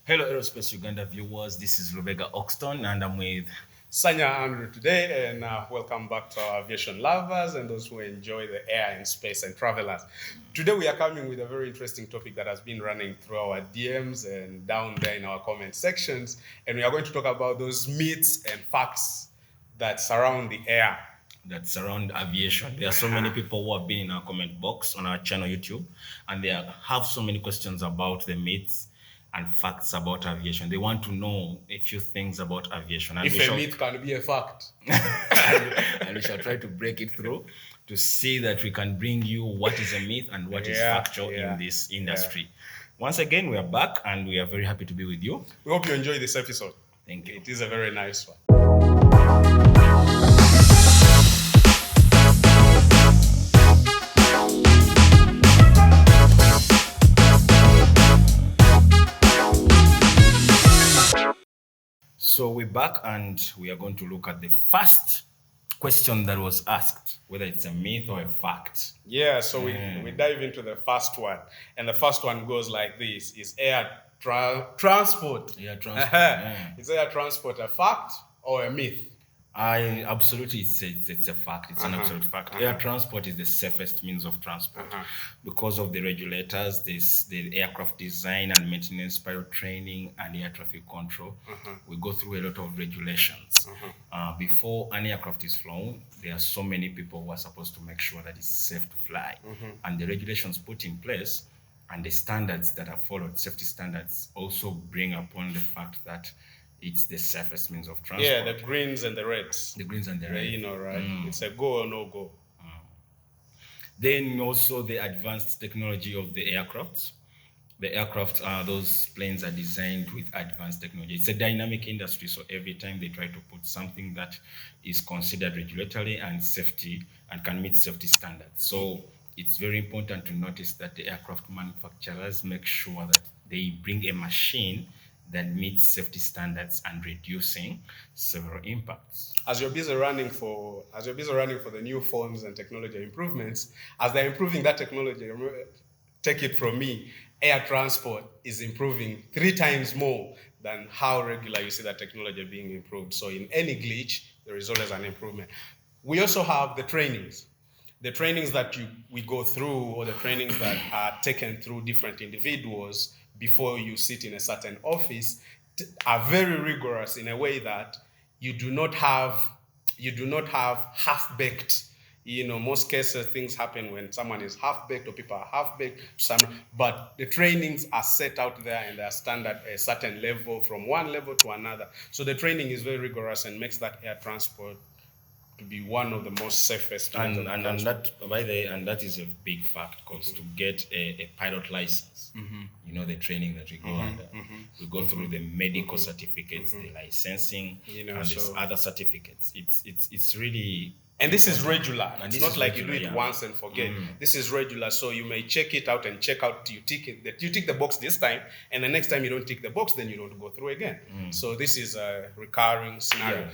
Hello, Aerospace Uganda viewers. This is Rebecca Oxton, and I'm with. Sanya Andrew today, and welcome back to our aviation lovers and those who enjoy the air and space and travelers. Today we are coming with a very interesting topic that has been running through our DMs and down there in our comment sections, and we are going to talk about those myths and facts that surround the air. That surround aviation. There are so many people who have been in our comment box on our channel YouTube, and they have so many questions about the myths and facts about aviation. They want to know a few things about aviation. And If a myth can be a fact. and we shall try to break it through to see that we can bring you what is a myth and what is factual in this industry. Once again, we are back and we are very happy to be with you. We hope you enjoy this episode. Thank you. It is a very nice one. So we're back and we are going to look at the first question that was asked, whether it's a myth or a fact. Yeah, so we dive into the first one. And the first one goes like this: is air transport. Air transport. Is air transport a fact or a myth? Absolutely, it's a fact. It's an absolute fact. Air transport is the safest means of transport because of the regulators, the aircraft design and maintenance, pilot training, and air traffic control. We go through a lot of regulations. Before an aircraft is flown, there are so many people who are supposed to make sure that it's safe to fly, and the regulations put in place and the standards that are followed, safety standards, also bring upon the fact that it's the safest means of transport. Yeah, the greens and the reds. The greens and the reds. You know, right? It's a go or no go. Then also the advanced technology of the aircraft. The aircraft, those planes are designed with advanced technology. It's a dynamic industry, so every time they try to put something that is considered regulatory and safety and can meet safety standards. So it's very important to notice that the aircraft manufacturers make sure that they bring a machine that meets safety standards and reducing several impacts. As you're busy running for the new phones and technology improvements, as they're improving that technology, take it from me, air transport is improving 3 times more than how regular you see that technology being improved. So in any glitch, there is always an improvement. We also have the trainings that we go through, or the trainings that are taken through different individuals before you sit in a certain office, are very rigorous in a way that you do not have half-baked. Most cases things happen when someone is half-baked or people are half-baked to some, but the trainings are set out there and they are standard a certain level from one level to another. So the training is very rigorous and makes that air transport to be one of the most safest. And that is a big fact, because to get a pilot license, the training that we go under, we go through the medical certificates, the licensing, and there's other certificates. It's really. And this is regular. It's not like you do it once and forget. This is regular, so you may check it out and check out. You tick the box this time, and the next time you don't tick the box, then you don't go through again. So this is a recurring scenario.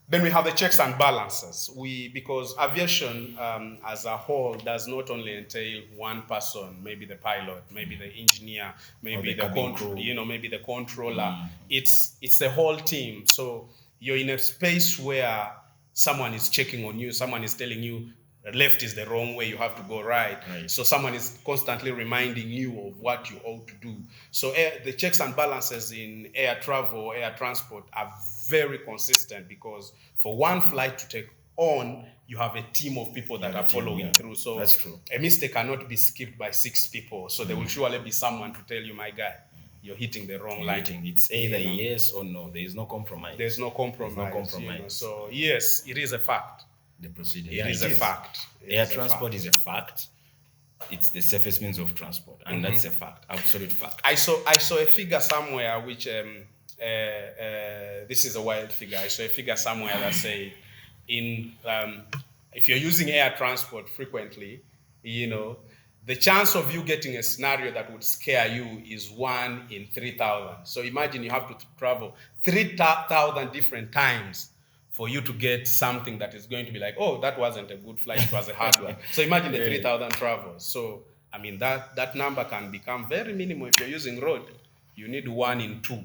Then we have the checks and balances. Because aviation as a whole does not only entail one person, maybe the pilot, maybe the engineer, maybe maybe the controller. It's the whole team. So you're in a space where someone is checking on you, someone is telling you left is the wrong way, you have to go right. So someone is constantly reminding you of what you ought to do. So the checks and balances in air travel, air transport are very consistent, because for one flight to take on, you have a team of people that are following through. So that's true. A mistake cannot be skipped by 6 people. So there will surely be someone to tell you, my guy, you're hitting the wrong line. It's either yes or no. There is no compromise. There's no compromise. So yes, it is a fact. The procedure. It is a fact. Air transport is a fact. It's the safest means of transport, and that's a fact, absolute fact. I saw a figure somewhere which this is a wild figure. I saw a figure somewhere that say if you're using air transport frequently, the chance of you getting a scenario that would scare you is 1 in 3,000. So imagine you have to travel 3,000 different times for you to get something that is going to be like, oh, that wasn't a good flight, it was a hard one. So imagine the 3,000 travels. So, I mean, that number can become very minimal if you're using road. You need 1 in 2.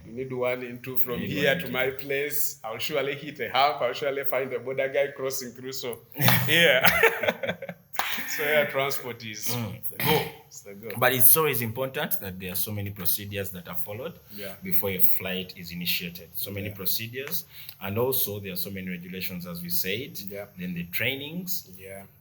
You need 1 in 2 from here to my place. I'll surely hit a hump. I'll surely find a border guy crossing through. So, yeah. So, air transport is go. It's the go. But it's always important that there are so many procedures that are followed before a flight is initiated. So many procedures. And also, there are so many regulations, as we said. Then the trainings.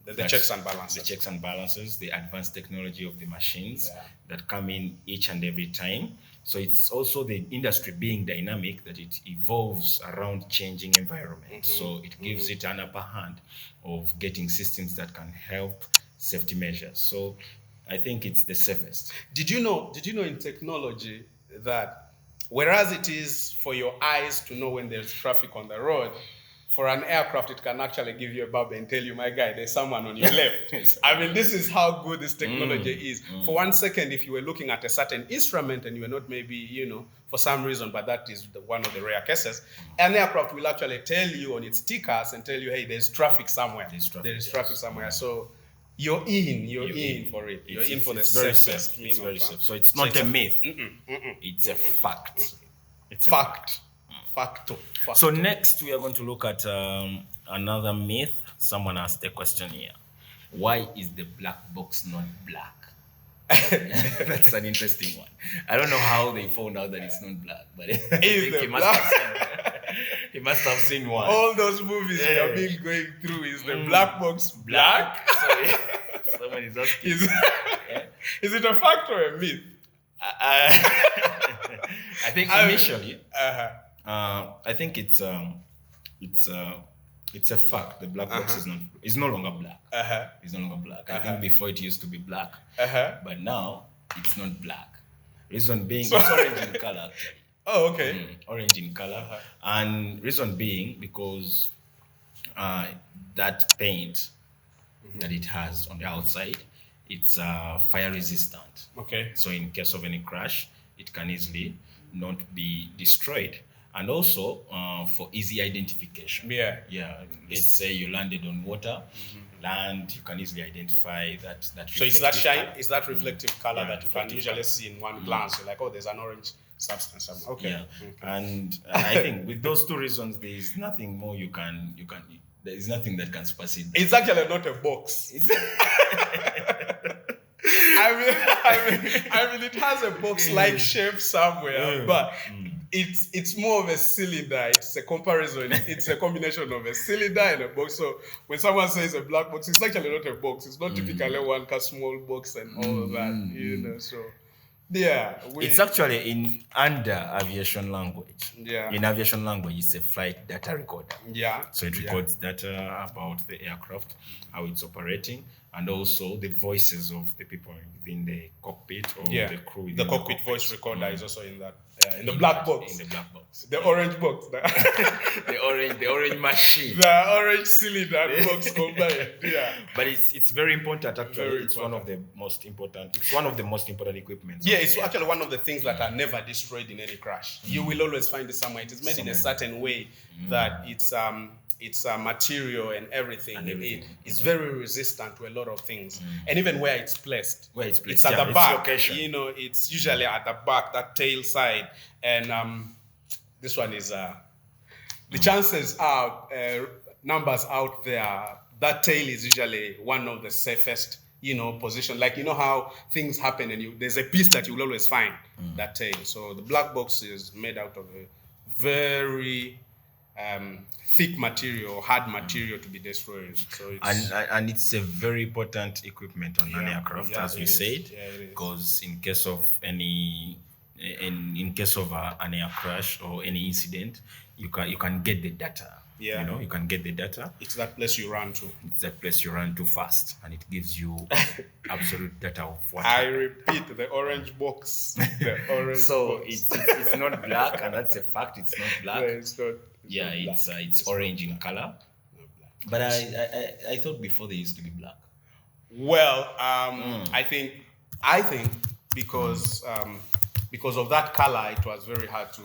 The checks and balances. The checks and balances, the advanced technology of the machines that come in each and every time. So it's also the industry being dynamic that it evolves around changing environment. So it gives it an upper hand of getting systems that can help safety measures. So I think it's the safest. Did you know in technology that whereas it is for your eyes to know when there's traffic on the road, for an aircraft, it can actually give you a bulb and tell you, my guy, there's someone on your left. I mean, this is how good this technology is. For 1 second, if you were looking at a certain instrument and you were not maybe, for some reason, but that is one of the rare cases, an aircraft will actually tell you on its stickers and tell you, hey, there's traffic somewhere. There is traffic somewhere. So you're in for it. You're in for the safest. It's very safe. So it's not a myth. It's a fact. It's a fact. Facto. So next we are going to look at another myth. Someone asked a question here. Why is the black box not black? That's an interesting one. I don't know how they found out that it's not black, but I think he must have seen one. All those movies we have been going through, is the black box black? Sorry. Someone is asking. Is it a fact or a myth? I think initially, I think it's a fact. The black box is no longer black. It's no longer black. I think before it used to be black, but now it's not black. Reason being, it's orange in color. Actually. Oh, okay. Orange in color, and reason being because that paint that it has on the outside, it's fire resistant. Okay. So in case of any crash, it can easily not be destroyed. And also for easy identification. Yeah. Let's say you landed on water, land, you can easily identify that. So it's that shine, is that reflective color that you can usually see in one glance. You're like, oh, there's an orange substance somewhere. Okay. Yeah. Okay. And I think with those two reasons, there is nothing more you can. There is nothing that can supersede that. It's actually not a box. I mean, it has a box-like shape somewhere, but it's more of a cylinder. It's a comparison. It's a combination of a cylinder and a box. So when someone says a black box, it's actually not a box. It's not typically one small box and all of that, So yeah, it's actually under aviation language. Yeah. In aviation language, it's a flight data recorder. Yeah. So it records data about the aircraft, how it's operating, and also the voices of the people within the cockpit or the crew. The cockpit voice recorder is also in that. In the black box. In the black box. The orange box. The orange machine. The orange cylinder box combined. Yeah. But it's very important actually. It's one of the most important equipment. Yeah, it's actually one of the things that are never destroyed in any crash. You will always find it somewhere. It is made in a certain way that it's a material and everything. It's very resistant to a lot of things. And even where it's placed. It's at the back. Location. It's usually at the back, that tail side. And this one is the chances are numbers out there. That tail is usually one of the safest, position. Like how things happen, and there's a piece that you will always find that tail. So the black box is made out of a very thick material, hard material to be destroyed. So and it's a very important equipment on an aircraft, as we said, because in case of an air crash or any incident, you can get the data. Yeah. You can get the data. It's that place you run to. It's that place you run to fast, and it gives you absolute data of what. I repeat, the orange box. The orange so box. it's not black, and that's a fact. It's not black. No, it's not. It's orange in color. But I thought before they used to be black. Well, I think because because of that color, it was very hard to,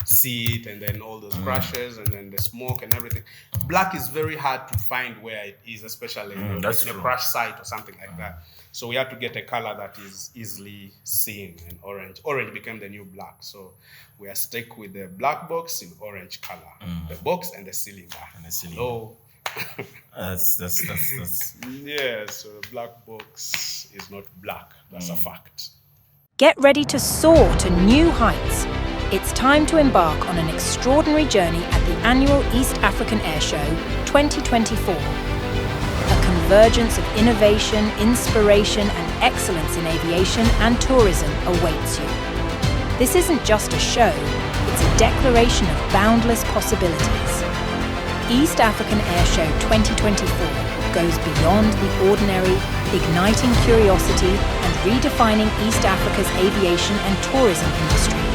see it, and then all those crashes and then the smoke and everything. Black is very hard to find where it is, especially in a crash site or something like that. So we had to get a color that is easily seen, and orange. Orange became the new black. So we are stuck with the black box in orange color, the box and the cylinder. So that's yeah. So the black box is not black. That's a fact. Get ready to soar to new heights. It's time to embark on an extraordinary journey at the annual East African Air Show 2024. A convergence of innovation, inspiration, and excellence in aviation and tourism awaits you. This isn't just a show, it's a declaration of boundless possibilities. East African Air Show 2024 goes beyond the ordinary, igniting curiosity and redefining East Africa's aviation and tourism industries.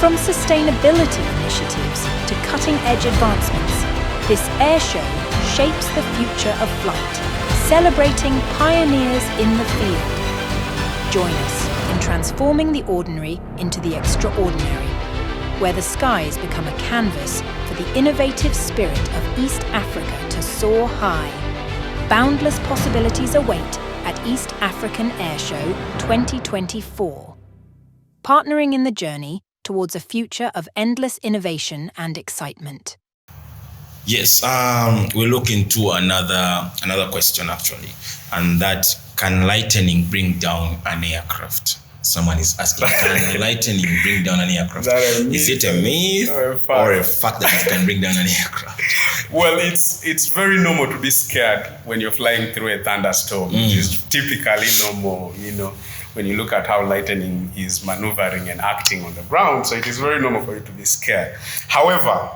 From sustainability initiatives to cutting-edge advancements, this air show shapes the future of flight, celebrating pioneers in the field. Join us in transforming the ordinary into the extraordinary, where the skies become a canvas for the innovative spirit of East Africa to soar high. Boundless possibilities await at East African Air Show 2024. Partnering in the journey towards a future of endless innovation and excitement. Yes, we'll look into another question actually, and that, can lightning bring down an aircraft? Someone is asking, can lightning bring down an aircraft? Is it a myth or a fact that it can bring down an aircraft? Well, it's very normal to be scared when you're flying through a thunderstorm. It's typically normal, when you look at how lightning is maneuvering and acting on the ground. So it is very normal for you to be scared. However,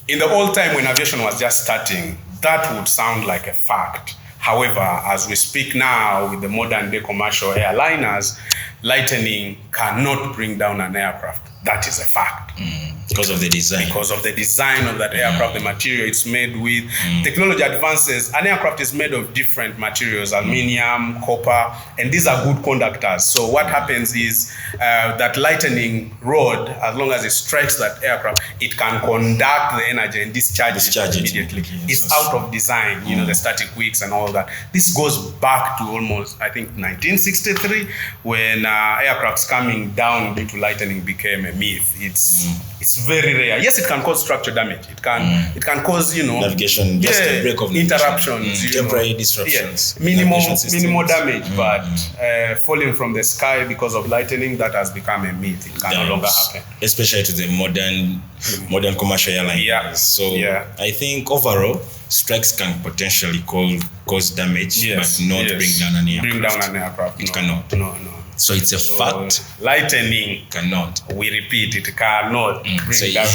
in the old time when aviation was just starting, that would sound like a fact. However, as we speak now with the modern day commercial airliners, lightning cannot bring down an aircraft. That is a fact. Because of the design. Because of the design of that aircraft, the material it's made with. Technology advances. An aircraft is made of different materials, aluminium, copper, and these are good conductors. So what happens is that lightning rod, as long as it strikes that aircraft, it can conduct the energy and discharge it immediately. It's out of design, the static wicks and all that. This goes back to almost, I think, 1963, when aircrafts coming down due to lightning became a myth. It's very rare. Yes, it can cause structure damage. It can cause, navigation, just a break of interruptions, temporary disruptions. Minimal damage, but falling from the sky because of lightning, that has become a myth. It can no longer happen. Especially to the modern commercial airlines. Yeah. So I think overall, strikes can potentially cause damage, but not bring down an aircraft. Bring down an aircraft. It cannot. No. So it's a fact. Lightning cannot. We repeat, it cannot bring down.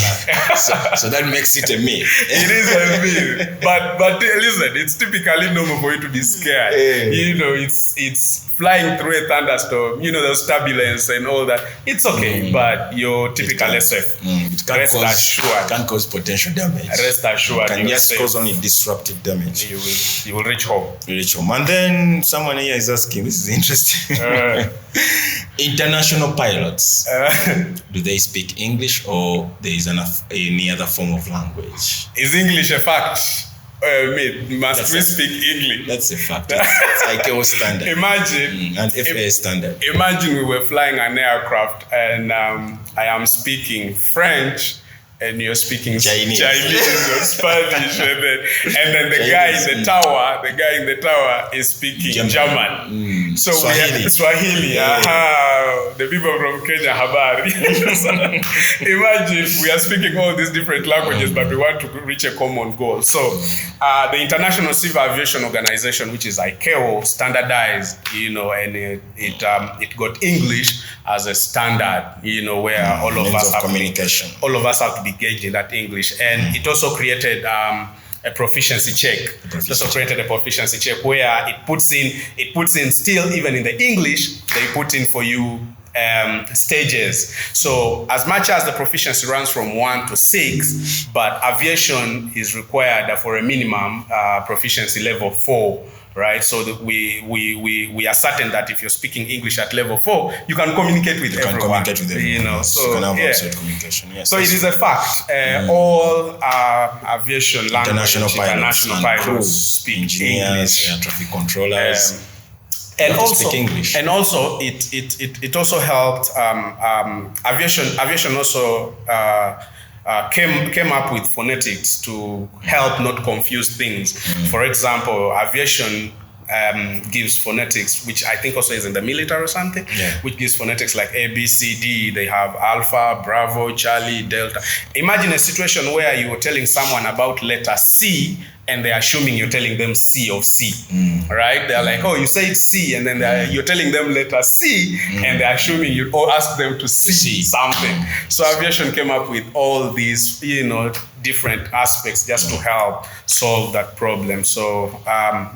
So that makes it a myth. It is a myth. But listen, it's typically normal for you to be scared. It's flying through a thunderstorm. There's turbulence and all that. It's okay, but you're typically safe. It can't cause potential damage. Rest assured. It can just cause only disruptive damage. You will reach home. And then someone here is asking, this is interesting. International pilots, do they speak English, or there is any other form of language? Is English a fact? Must we speak English? That's a fact. It's ICAO standard. Imagine. And FAA standard. Imagine we were flying an aircraft and I am speaking French and you're speaking Chinese or Spanish, and then the guy in the tower is speaking German. So Swahili. We have Swahili. The people from Kenya, habari. Imagine we are speaking all these different languages, but we want to reach a common goal. So the International Civil Aviation Organization, which is ICAO, standardized, and it got English as a standard, where all of us have to be gauged in that English, and it also created a proficiency check. Where it puts in still, even in the English, they put in for you stages. So as much as the proficiency runs from 1 to 6, but aviation is required for a minimum proficiency level 4. Right, so that we are certain that if you're speaking English at level 4, you can communicate with everyone. You know, so you can have outside communication. Yes. So it is a fact. All aviation language, international pilots speak English. Air traffic controllers. And also, it also helped. Aviation also came up with phonetics to help not confuse things. For example, aviation gives phonetics, which I think also is in the military or something, which gives phonetics like A, B, C, D. They have Alpha, Bravo, Charlie, Delta. Imagine a situation where you were telling someone about letter C, and they're assuming you're telling them C of C, right? They're like, oh, you said C, and then you're telling them letter C, and they're assuming you ask them to see something. So aviation came up with all these, different aspects just to help solve that problem. So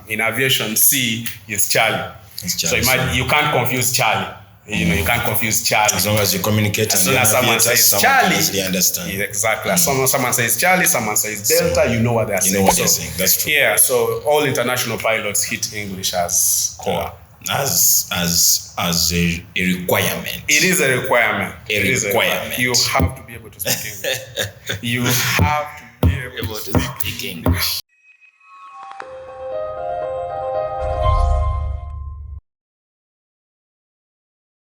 in aviation, C is Charlie. So imagine you can't confuse Charlie. You can't confuse Charlie. As long as you communicate, as soon as someone says Charlie, they understand. Exactly. As soon as someone says Charlie, someone says Delta, you know what they're saying. You know what they're saying. That's true. Yeah. So all international pilots hit English as core. As a requirement. It is a requirement. It is a requirement. You have to be able to speak English. You have to be able to speak English.